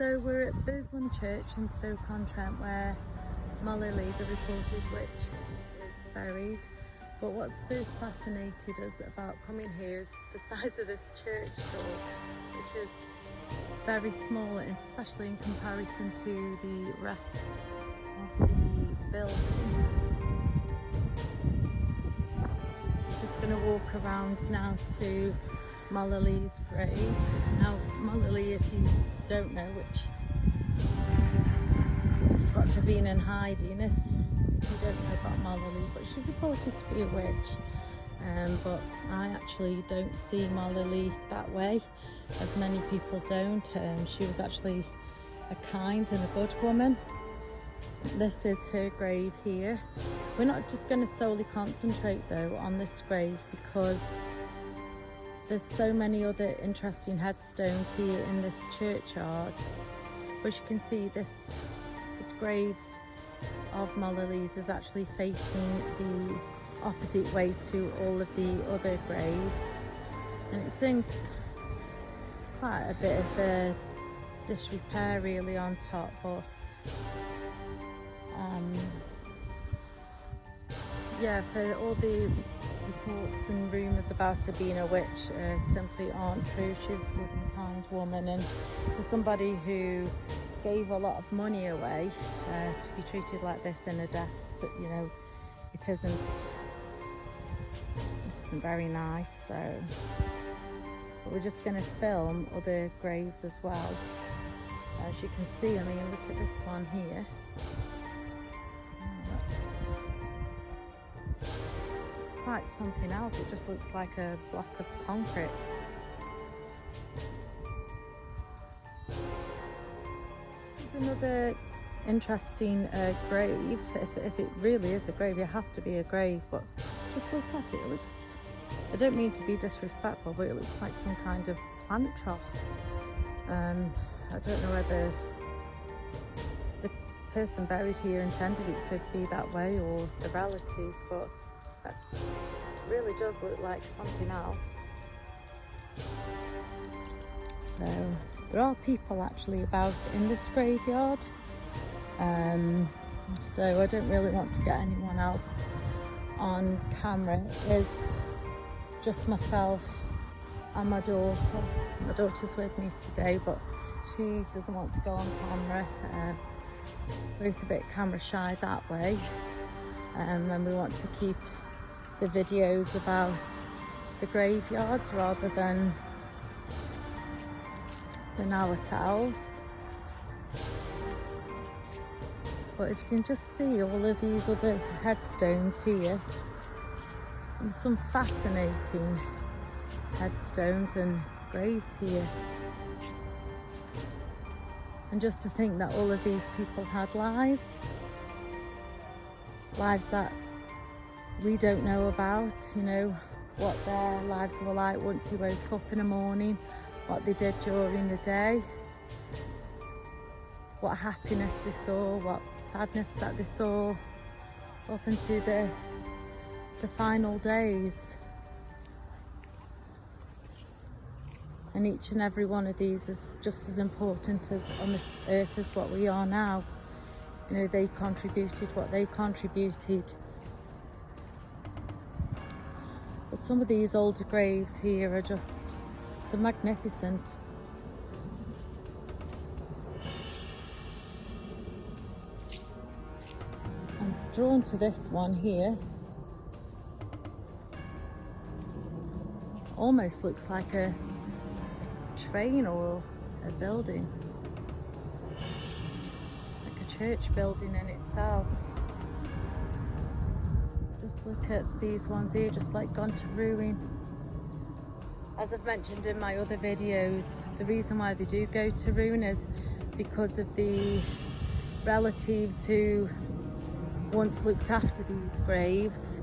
So we're at Burslem Church in Stoke-on-Trent where Molly Lee, the reported witch, is buried. But what's first fascinated us about coming here is the size of this church door, which is very small, especially in comparison to the rest of the building. Just going to walk around now to Molly Lee's grave. Now, Molly Lee, if you don't know, which you've got to be in hiding if you don't know about Molly Lee, but she's reported to be a witch. But I actually don't see Molly Lee that way, as many people don't. She was actually a kind and a good woman. This is her grave here. We're not just going to solely concentrate though on this grave, because there's so many other interesting headstones here in this churchyard. As you can see, this grave of Molly Lee's is actually facing the opposite way to all of the other graves, and it's in quite a bit of a disrepair really on top, but yeah, for all the reports and rumours about her being a witch simply aren't true. She's a good and kind woman, and for somebody who gave a lot of money away to be treated like this in a death, you know, it isn't very nice. So, but we're just going to film other graves as well. As you can see, I mean, look at this one here. It's quite something else. It just looks like a block of concrete. This is another interesting grave. If it really is a grave, it has to be a grave, but just look at it. It looks, I don't mean to be disrespectful, but it looks like some kind of plant trough. I don't know whether the person buried here intended it to be that way or the relatives, but it really does look like something else. So there are people actually about in this graveyard, so I don't really want to get anyone else on camera. It is just myself and my daughter. My daughter's with me today, but she doesn't want to go on camera. We're both a bit camera shy that way, and we want to keep the videos about the graveyards rather than ourselves. But if you can just see all of these other headstones here, and some fascinating headstones and graves here. And just to think that all of these people had lives that we don't know about, you know, what their lives were like once they woke up in the morning, what they did during the day, what happiness they saw, what sadness that they saw, up into the final days. And each and every one of these is just as important as on this earth as what we are now. You know, they contributed what they contributed. But some of these older graves here are just, they're magnificent. I'm drawn to this one here. Almost looks like a train or a building, like a church building in itself. Just look at these ones here, just like gone to ruin. As I've mentioned in my other videos, the reason why they do go to ruin is because of the relatives who once looked after these graves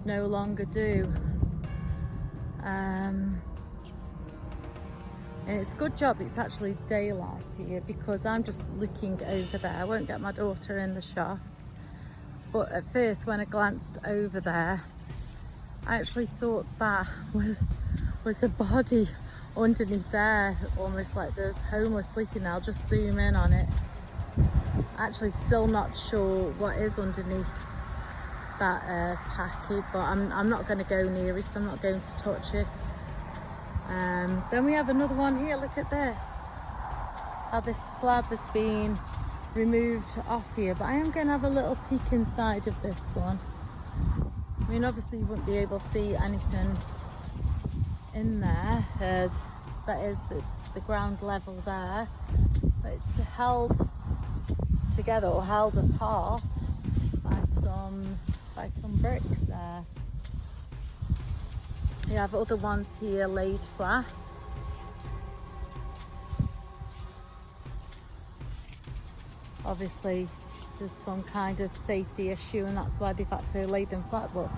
no longer do. And it's a good job it's actually daylight here, because I'm just looking over there. I won't get my daughter in the shot, but at first when I glanced over there, I actually thought that was a body underneath there, almost like the homeless sleeping there. I'll just zoom in on it. Actually still not sure what is underneath that package, but I'm not going to go near it, so I'm not going to touch it. Then we have another one here. Look at this, how this slab has been removed off here, but I am going to have a little peek inside of this one. I mean, obviously you wouldn't be able to see anything in there. That is the ground level there, but it's held together or held apart by some bricks there. You have other ones here laid flat. Obviously there's some kind of safety issue and that's why they've had to lay them flat, but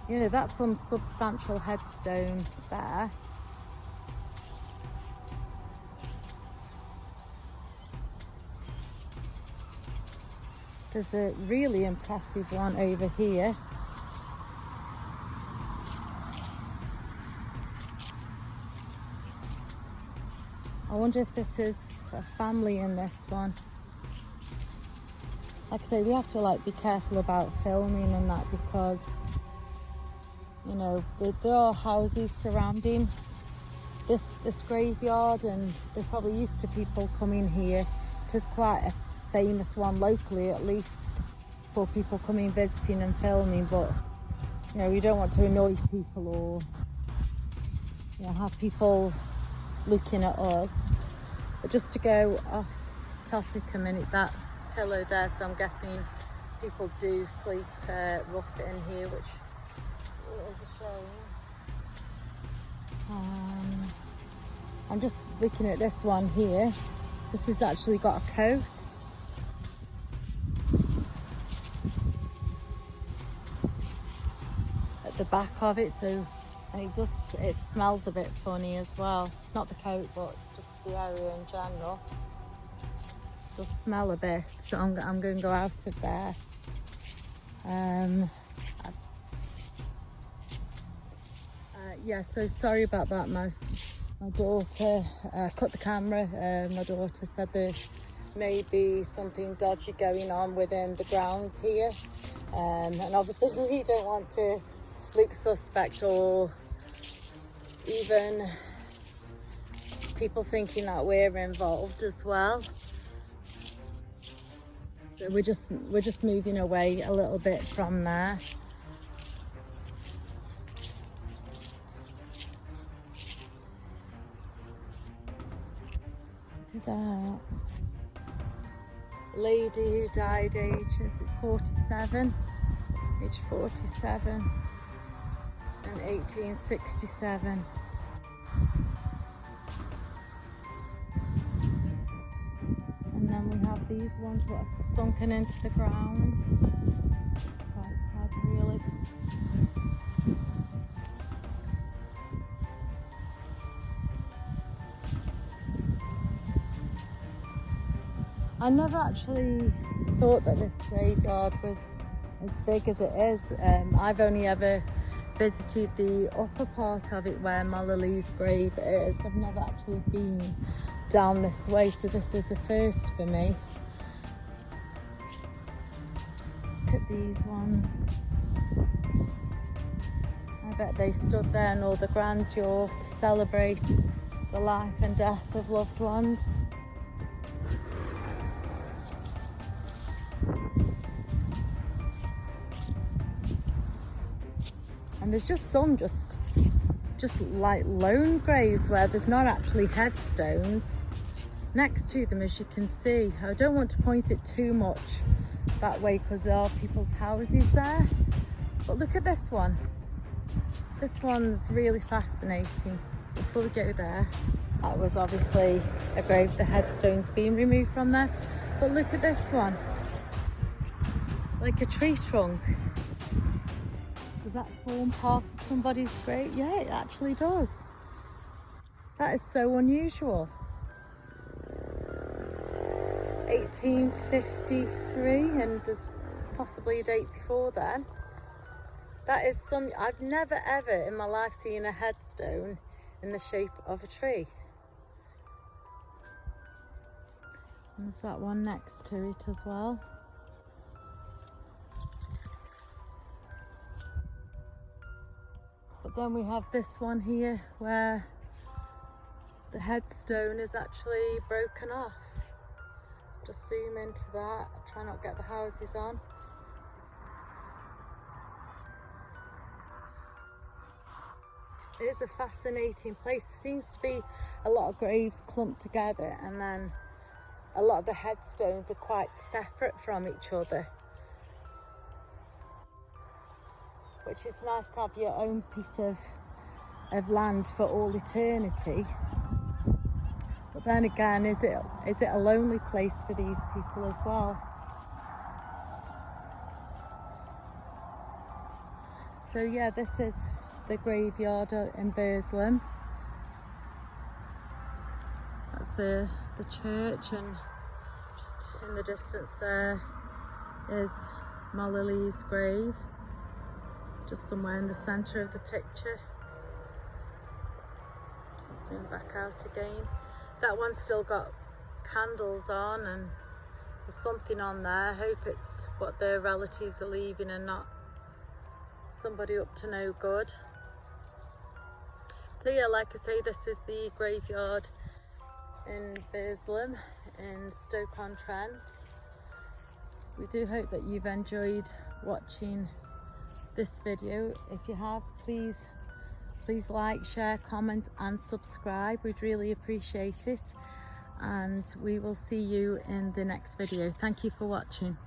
you know, that's some substantial headstone there. There's a really impressive one over here. I wonder if this is a family in this one. Like I say, we have to like be careful about filming and that because, you know, there are houses surrounding this graveyard, and there probably used to people coming here. It is quite a famous one locally, at least, for people coming visiting and filming, but you know, we don't want to annoy people or, you know, have people looking at us. But just to go off topic a minute, that pillow there, so I'm guessing people do sleep rough in here, which is a shame. I'm just looking at this one here. This has actually got a coat. At the back of it, so, and it smells a bit funny as well. Not the coat, but just the area in general. It does smell a bit, so I'm going to go out of there. Yeah, so sorry about that. My daughter cut the camera. My daughter said there may be something dodgy going on within the grounds here, and obviously we don't want to look suspect or even people thinking that we're involved as well. So we're just moving away a little bit from there. Look at that. Lady who died age 47, age 47 in 1867. And then we have these ones that are sunken into the ground. It's quite sad, really. I never actually thought that this graveyard was as big as it is. I've only ever visited the upper part of it where Mallolee's grave is. I've never actually been down this way, so this is a first for me. Look at these ones. I bet they stood there in all the grandeur to celebrate the life and death of loved ones. And there's just some just like lone graves where there's not actually headstones next to them, as you can see. I don't want to point it too much that way because there are people's houses there. But look at this one. This one's really fascinating. Before we go there, that was obviously a grave, the headstone's being removed from there. But look at this one. Like a tree trunk. Does that form part of somebody's grave? Yeah, it actually does. That is so unusual. 1853, and there's possibly a date before then. That is I've never ever in my life seen a headstone in the shape of a tree. And there's that one next to it as well. But then we have this one here where the headstone is actually broken off. Just zoom into that, try not to get the houses on. It is a fascinating place. There seems to be a lot of graves clumped together, and then a lot of the headstones are quite separate from each other, which is nice to have your own piece of land for all eternity. But then again, is it a lonely place for these people as well? So yeah, this is the graveyard in Burslem. That's the church, and just in the distance there is Mallory's grave, just somewhere in the centre of the picture. I'll zoom back out again. That one's still got candles on, and there's something on there. I hope it's what their relatives are leaving and not somebody up to no good. So yeah, like I say, this is the graveyard in Burslem in Stoke-on-Trent. We do hope that you've enjoyed watching this video. If you have, please like, share, comment and subscribe. We'd really appreciate it, and we will see you in the next video. Thank you for watching.